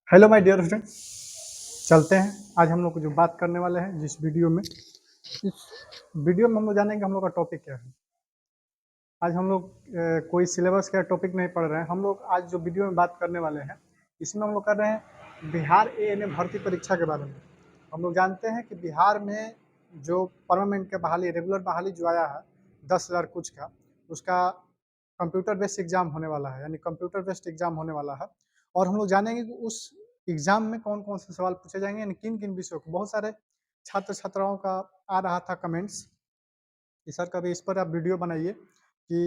Hello my dear student, चलते हैं। आज हम लोग जो बात करने वाले हैं जिस वीडियो में, इस वीडियो में हम लोग जानेंगे हम लोग का टॉपिक क्या है। आज हम लोग कोई सिलेबस का टॉपिक नहीं पढ़ रहे हैं। हम लोग आज जो वीडियो में बात करने वाले हैं इसमें हम लोग कर रहे हैं बिहार एएनएम भर्ती परीक्षा के बारे में। हम लोग जानते हैं कि बिहार में जो परमानेंट के बहाली, रेगुलर बहाली जो आया है 10,000 कुछ का, उसका कंप्यूटर बेस्ड एग्जाम होने वाला है, यानी कंप्यूटर बेस्ड एग्जाम होने वाला है। और हम लोग जानेंगे कि उस एग्जाम में कौन कौन से सवाल पूछे जाएंगे, यानी किन किन विषयों को। बहुत सारे छात्र छात्राओं का आ रहा था कमेंट्स कि सर कभी इस पर आप वीडियो बनाइए कि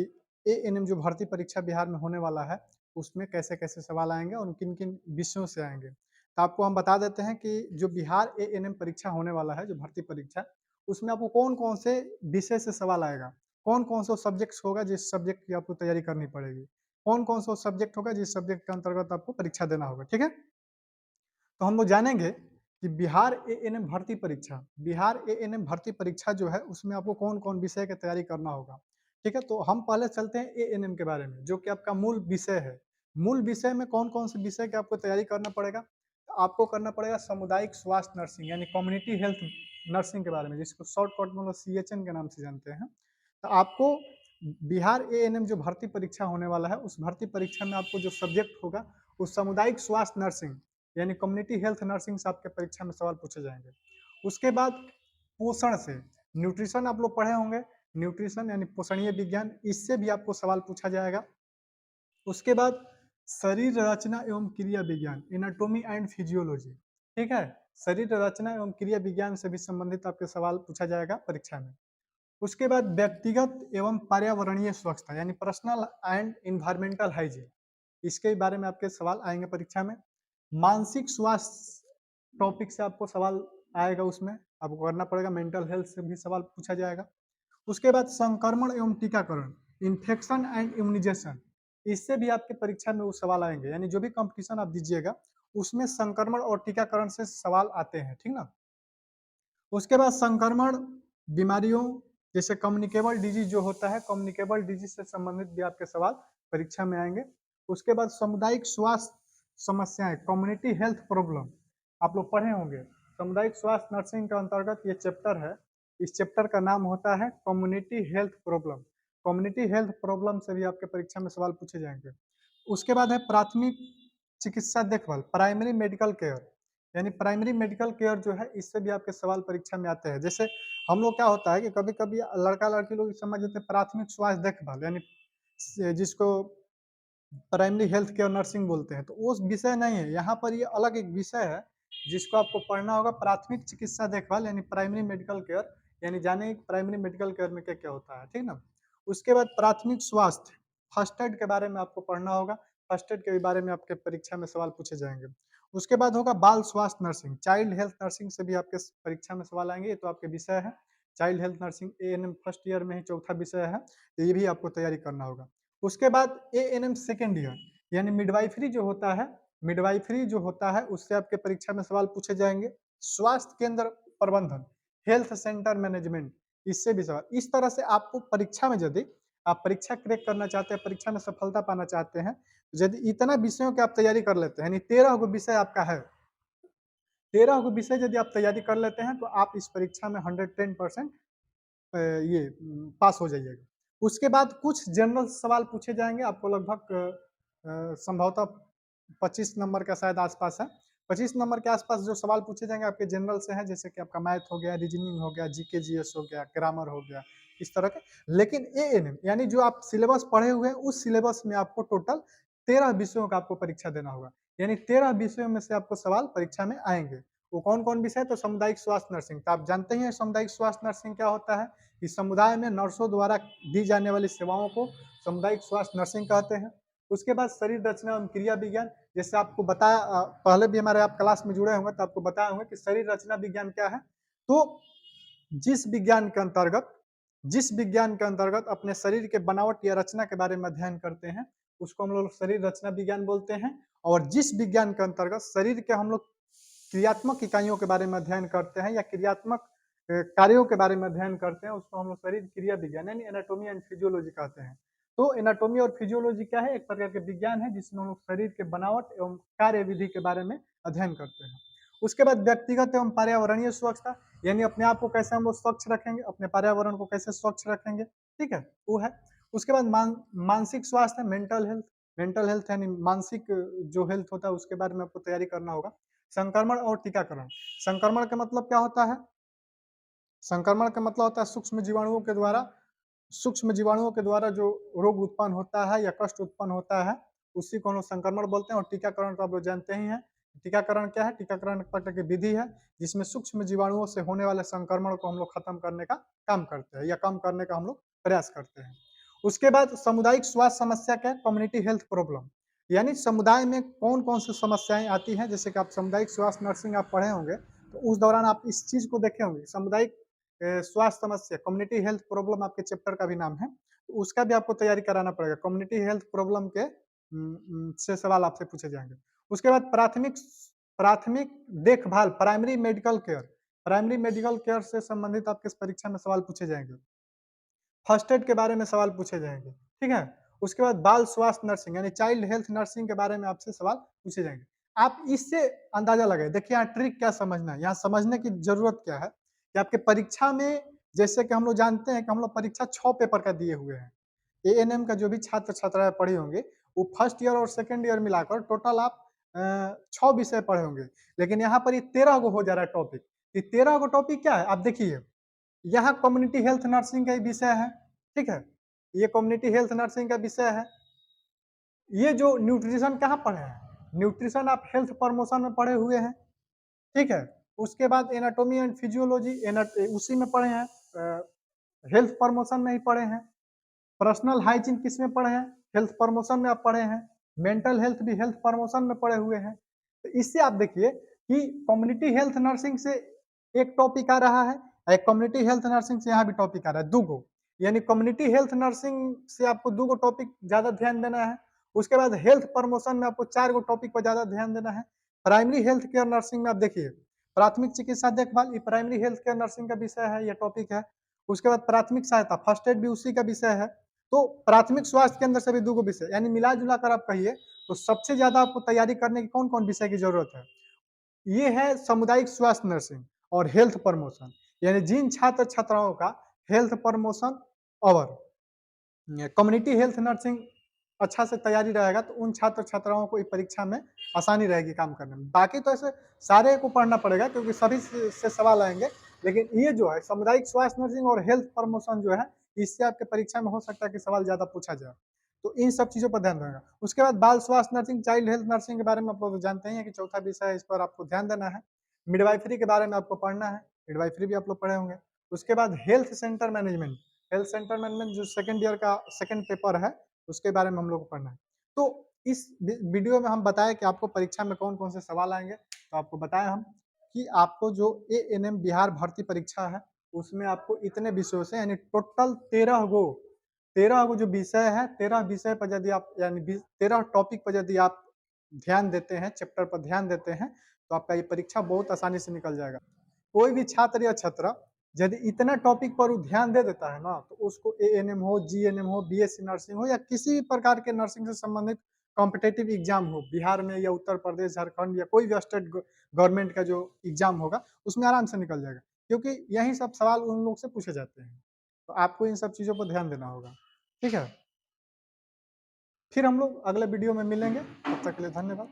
एएनएम जो भर्ती परीक्षा बिहार में होने वाला है उसमें कैसे कैसे सवाल आएंगे और किन किन विषयों से आएंगे। तो आपको हम बता देते हैं कि जो बिहार एएनएम परीक्षा होने वाला है, जो भर्ती परीक्षा, उसमें आपको कौन कौन से विषय से सवाल आएगा, कौन कौन सा सब्जेक्ट होगा जिस सब्जेक्ट की आपको तैयारी करनी पड़ेगी, कौन कौन सा सब्जेक्ट होगा जिस सब्जेक्ट के अंतर्गत आपको परीक्षा देना होगा। ठीक है, तो हम लोग जानेंगे कि बिहार एएनएम भर्ती परीक्षा, बिहार एएनएम भर्ती परीक्षा जो है उसमें आपको कौन कौन विषय की तैयारी करना होगा। ठीक है, तो हम पहले चलते हैं एएनएम के बारे में, जो कि आपका मूल विषय है। मूल विषय में कौन कौन से विषय की आपको तैयारी करना पड़ेगा। तो आपको करना पड़ेगा सामुदायिक स्वास्थ्य नर्सिंग, यानी कम्युनिटी हेल्थ नर्सिंग के बारे में, जिसको शॉर्टकट में लोग सीएचएन के नाम से जानते हैं। तो आपको बिहार एएनएम जो भर्ती परीक्षा होने वाला है उस भर्ती परीक्षा में आपको जो सब्जेक्ट होगा उस सामुदायिक स्वास्थ्य नर्सिंग यानी कम्युनिटी हेल्थ नर्सिंग से आपके परीक्षा में सवाल पूछे जाएंगे। उसके बाद पोषण से, न्यूट्रिशन आप लोग पढ़े होंगे, न्यूट्रिशन यानी पोषणीय विज्ञान, इससे भी आपको सवाल पूछा जाएगा। उसके बाद शरीर रचना एवं क्रिया विज्ञान, एनाटॉमी एंड फिजियोलॉजी। ठीक है, शरीर रचना एवं क्रिया विज्ञान से भी संबंधित आपके सवाल पूछा जाएगा परीक्षा में। उसके बाद व्यक्तिगत एवं पर्यावरणीय स्वच्छता यानी पर्सनल एंड इन्वायरमेंटल हाइजीन, इसके बारे में आपके सवाल आएंगे परीक्षा में। मानसिक स्वास्थ्य टॉपिक से आपको सवाल आएगा, उसमें आपको करना पड़ेगा। मेंटल हेल्थ से भी सवाल पूछा जाएगा। उसके बाद संक्रमण एवं टीकाकरण, इन्फेक्शन एंड इम्यूनाइजेशन, इससे भी आपके परीक्षा में वो सवाल आएंगे। यानी जो भी कंपटीशन आप दीजिएगा उसमें संक्रमण और टीकाकरण से सवाल आते हैं। ठीक ना। उसके बाद संक्रमण बीमारियों जैसे कम्युनिकेबल डिजीज जो होता है, कम्युनिकेबल डिजीज से संबंधित भी आपके सवाल परीक्षा में आएंगे। उसके बाद सामुदायिक स्वास्थ्य समस्याएं, कम्युनिटी हेल्थ प्रॉब्लम, आप लोग पढ़े होंगे। सामुदायिक स्वास्थ्य नर्सिंग के अंतर्गत ये चैप्टर है। इस चैप्टर का नाम होता है community health problem. Community health problem से भी आपके परीक्षा में सवाल पूछे जाएंगे। उसके बाद है प्राथमिक चिकित्सा देखभाल, प्राइमरी मेडिकल केयर, यानी प्राइमरी मेडिकल केयर जो है इससे भी आपके सवाल परीक्षा में आते हैं। जैसे हम लोग क्या होता है कि कभी कभी लड़का लड़की लोग समझ लेते हैं प्राथमिक स्वास्थ्य देखभाल यानी जिसको प्राइमरी हेल्थ केयर नर्सिंग बोलते हैं, तो वो विषय नहीं है। यहाँ पर ये अलग एक विषय है जिसको आपको पढ़ना होगा, प्राथमिक चिकित्सा देखभाल यानी प्राइमरी मेडिकल केयर, यानी जाने प्राइमरी मेडिकल केयर में क्या क्या होता है। ठीक ना। उसके बाद प्राथमिक स्वास्थ्य, फर्स्ट एड के बारे में आपको पढ़ना होगा। फर्स्ट एड के बारे में आपके परीक्षा में सवाल पूछे जाएंगे। उसके बाद होगा बाल स्वास्थ्य नर्सिंग, चाइल्ड हेल्थ नर्सिंग से भी आपके परीक्षा में सवाल आएंगे। ये तो आपके विषय है। Child health nursing ANM first year में ही चौथा विषय है, तो ये भी आपको तैयारी करना होगा। उसके बाद एएनएम सेकेंड ईयर यानी मिडवाइफरी जो होता है, मिडवाइफरी जो होता है उससे आपके परीक्षा में सवाल पूछे जाएंगे। स्वास्थ्य केंद्र प्रबंधन, हेल्थ सेंटर मैनेजमेंट, इससे भी सवाल। इस तरह से आपको परीक्षा में, यदि आप परीक्षा क्रैक करना चाहते हैं, परीक्षा में सफलता पाना चाहते हैं, यदि इतना विषयों की आप तैयारी कर लेते हैं, यानी 13 गो विषय आपका है, 13 गो विषय यदि आप तैयारी कर लेते हैं तो आप इस परीक्षा में 110% ये पास हो जाइएगा। उसके बाद कुछ जनरल सवाल पूछे जाएंगे आपको, लगभग संभवतः 25 नंबर का शायद आसपास है। 25 नंबर के आसपास जो सवाल पूछे जाएंगे आपके जनरल से हैं, जैसे कि आपका मैथ हो गया, रीजनिंग हो गया, जीके जीएस हो गया, ग्रामर हो गया, इस तरह के। लेकिन एएनएम यानी जो आप सिलेबस पढ़े हुए हैं उस सिलेबस में आपको टोटल 13 विषयों का आपको परीक्षा देना होगा। यानी 13 विषयों में से आपको सवाल परीक्षा में आएंगे। वो कौन कौन विषय, तो सामुदायिक स्वास्थ्य नर्सिंग, तो आप जानते ही हैं सामुदायिक स्वास्थ्य नर्सिंग क्या होता है। इस समुदाय में नर्सों द्वारा दी जाने वाली सेवाओं को सामुदायिक स्वास्थ्य नर्सिंग कहते हैं। उसके बाद शरीर रचना एवं क्रिया विज्ञान, जैसे आपको बताया, पहले भी हमारे आप क्लास में जुड़े होंगे तो आपको बताया होंगे कि शरीर रचना विज्ञान क्या है। तो जिस विज्ञान के अंतर्गत, जिस विज्ञान के अंतर्गत अपने शरीर के बनावट या रचना के बारे में अध्ययन करते हैं उसको हम लोग शरीर रचना विज्ञान बोलते हैं। और जिस विज्ञान के अंतर्गत शरीर के हम लोग क्रियात्मक इकाइयों के बारे में अध्ययन करते हैं या क्रियात्मक कार्यों के बारे में अध्ययन करते हैं उसको हम लोग शरीर क्रिया विज्ञान यानी एनाटॉमी एंड फिजियोलॉजी कहते हैं। तो एनाटॉमी और फिजियोलॉजी क्या है? एक प्रकार के विज्ञान है जिसमें हम लोग शरीर के बनावट एवं कार्य विधि के बारे में अध्ययन करते हैं। उसके बाद व्यक्तिगत एवं पर्यावरणीय स्वच्छता, यानी अपने आप को कैसे हम लोग स्वच्छ रखेंगे, अपने पर्यावरण को कैसे स्वच्छ रखेंगे, ठीक है, वो है। उसके बाद मानसिक स्वास्थ्य, मेंटल हेल्थ यानी मानसिक जो हेल्थ होता है उसके बारे में आपको तैयारी करना होगा। संक्रमण और टीकाकरण, संक्रमण का मतलब क्या होता है? संक्रमण का मतलब होता है सूक्ष्म जीवाणुओं के द्वारा जो रोग उत्पन्न होता है या कष्ट उत्पन्न होता है, उसी को हम लोग संक्रमण बोलते हैं। और टीकाकरण तो आप लोग जानते ही हैं। टीकाकरण क्या है? टीकाकरण एक प्रकार की विधि है जिसमें सूक्ष्म जीवाणुओं से होने वाले संक्रमण को हम लोग खत्म करने का काम करते हैं या कम करने का हम लोग प्रयास करते हैं। उसके बाद सामुदायिक स्वास्थ्य समस्या क्या है? कम्युनिटी हेल्थ प्रॉब्लम, यानी समुदाय में कौन कौन सी समस्याएं आती हैं। जैसे कि आप सामुदायिक स्वास्थ्य नर्सिंग आप पढ़े होंगे तो उस दौरान आप इस चीज को देखे होंगे। सामुदायिक स्वास्थ्य समस्या, कम्युनिटी हेल्थ प्रॉब्लम आपके चैप्टर का भी नाम है, तो उसका भी आपको तैयारी कराना पड़ेगा। कम्युनिटी हेल्थ प्रॉब्लम के से सवाल आपसे पूछे जाएंगे। उसके बाद प्राथमिक देखभाल, प्राइमरी मेडिकल केयर से संबंधित आपके परीक्षा में सवाल पूछे जाएंगे। फर्स्ट एड के बारे में सवाल पूछे जाएंगे, ठीक है। उसके बाद बाल स्वास्थ्य नर्सिंग यानी चाइल्ड हेल्थ नर्सिंग के बारे में आपसे सवाल पूछे जाएंगे। आप इससे अंदाजा लगाए, देखिए यहाँ ट्रिक क्या समझना है, यहाँ समझने की जरूरत क्या है कि आपके परीक्षा में, जैसे कि हम लोग जानते हैं कि हम लोग परीक्षा 6 पेपर का दिए हुए हैं। एएनएम का जो भी छात्र छात्राएं पढ़े होंगे वो फर्स्ट ईयर और सेकेंड ईयर मिलाकर टोटल आप 6 विषय पढ़े होंगे। लेकिन यहाँ पर ये 13 गो हो जा रहा है टॉपिक। ये 13 गो टॉपिक क्या है आप देखिए, यहाँ कम्युनिटी हेल्थ नर्सिंग का विषय है, ठीक है, ये कम्युनिटी हेल्थ नर्सिंग का विषय है। ये जो न्यूट्रिशन कहाँ पढ़े हैं? न्यूट्रिशन आप हेल्थ प्रमोशन में पढ़े हुए हैं, ठीक है। उसके बाद एनाटॉमी एंड फिजियोलॉजी उसी में पढ़े हैं, हेल्थ प्रमोशन में ही पढ़े हैं। पर्सनल हाइजीन किस में पढ़े हैं? हेल्थ प्रमोशन में आप पढ़े हैं। मेंटल हेल्थ भी हेल्थ प्रमोशन में पढ़े हुए हैं। तो इससे आप देखिए कि कम्युनिटी हेल्थ नर्सिंग से एक टॉपिक आ रहा है, एक कम्युनिटी हेल्थ नर्सिंग से यहाँ भी टॉपिक आ रहा है, 2 गो। यानी कम्युनिटी हेल्थ नर्सिंग से आपको 2 गो टॉपिक ज्यादा ध्यान देना है। उसके बाद हेल्थ प्रमोशन में आपको 4 गो टॉपिक पर ज्यादा ध्यान देना है। प्राइमरी हेल्थ केयर नर्सिंग में आप देखिए, प्राथमिक चिकित्सा देखभाल, ये प्राइमरी हेल्थ केयर नर्सिंग का विषय है, ये टॉपिक है। उसके बाद प्राथमिक सहायता, फर्स्ट एड भी उसी का विषय है। तो प्राथमिक स्वास्थ्य के अंदर से भी 2 गो विषय, यानी मिला जुला कर आप कहिए तो सबसे ज्यादा आपको तैयारी करने की कौन कौन विषय की जरूरत है? ये है सामुदायिक स्वास्थ्य नर्सिंग और हेल्थ प्रमोशन, यानी जिन छात्र छात्राओं का हेल्थ प्रमोशन और कम्युनिटी हेल्थ नर्सिंग अच्छा से तैयारी रहेगा तो उन छात्र छात्राओं को परीक्षा में आसानी रहेगी काम करने में। बाकी तो ऐसे सारे को पढ़ना पड़ेगा क्योंकि सभी से सवाल आएंगे, लेकिन ये जो है सामुदायिक स्वास्थ्य नर्सिंग और हेल्थ प्रमोशन जो है, इससे आपके परीक्षा में हो सकता है कि सवाल ज्यादा पूछा जाए। तो इन सब चीजों पर ध्यान देगा। उसके बाद बाल स्वास्थ्य नर्सिंग, चाइल्ड हेल्थ नर्सिंग के बारे में आप लोग जानते हैं कि चौथा विषय है, इस पर आपको ध्यान देना है। मिडवाइफरी के बारे में आपको पढ़ना है, मिडवाइफरी भी आप लोग पढ़े होंगे। उसके बाद health centre management, health centre management जो सेकंड ईयर का सेकंड पेपर है उसके बारे में हम लोग को पढ़ना है। तो इस वीडियो में हम बताएं कि आपको परीक्षा में कौन कौन से सवाल आएंगे। तो आपको बताएं हम कि आपको जो एएनएम बिहार भर्ती परीक्षा है उसमें आपको इतने विषयों से, यानी टोटल 13 गो जो विषय है, 13 विषय पर यदि आप, यानी 13 टॉपिक पर यदि आप ध्यान देते हैं, चैप्टर पर ध्यान देते हैं, तो आपका ये परीक्षा बहुत आसानी से निकल जाएगा। कोई भी छात्र या छात्रा यदि इतना टॉपिक पर ध्यान दे देता है ना, तो उसको एएनएम हो, जीएनएम हो, बीएससी नर्सिंग हो या किसी भी प्रकार के नर्सिंग से संबंधित कॉम्पिटेटिव एग्जाम हो, बिहार में या उत्तर प्रदेश, झारखंड या कोई भी स्टेट गवर्नमेंट का जो एग्जाम होगा उसमें आराम से निकल जाएगा, क्योंकि यही सब सवाल उन लोग से पूछे जाते हैं। तो आपको इन सब चीज़ों पर ध्यान देना होगा, ठीक है। फिर हम लोग अगले वीडियो में मिलेंगे, तब तक के लिए धन्यवाद।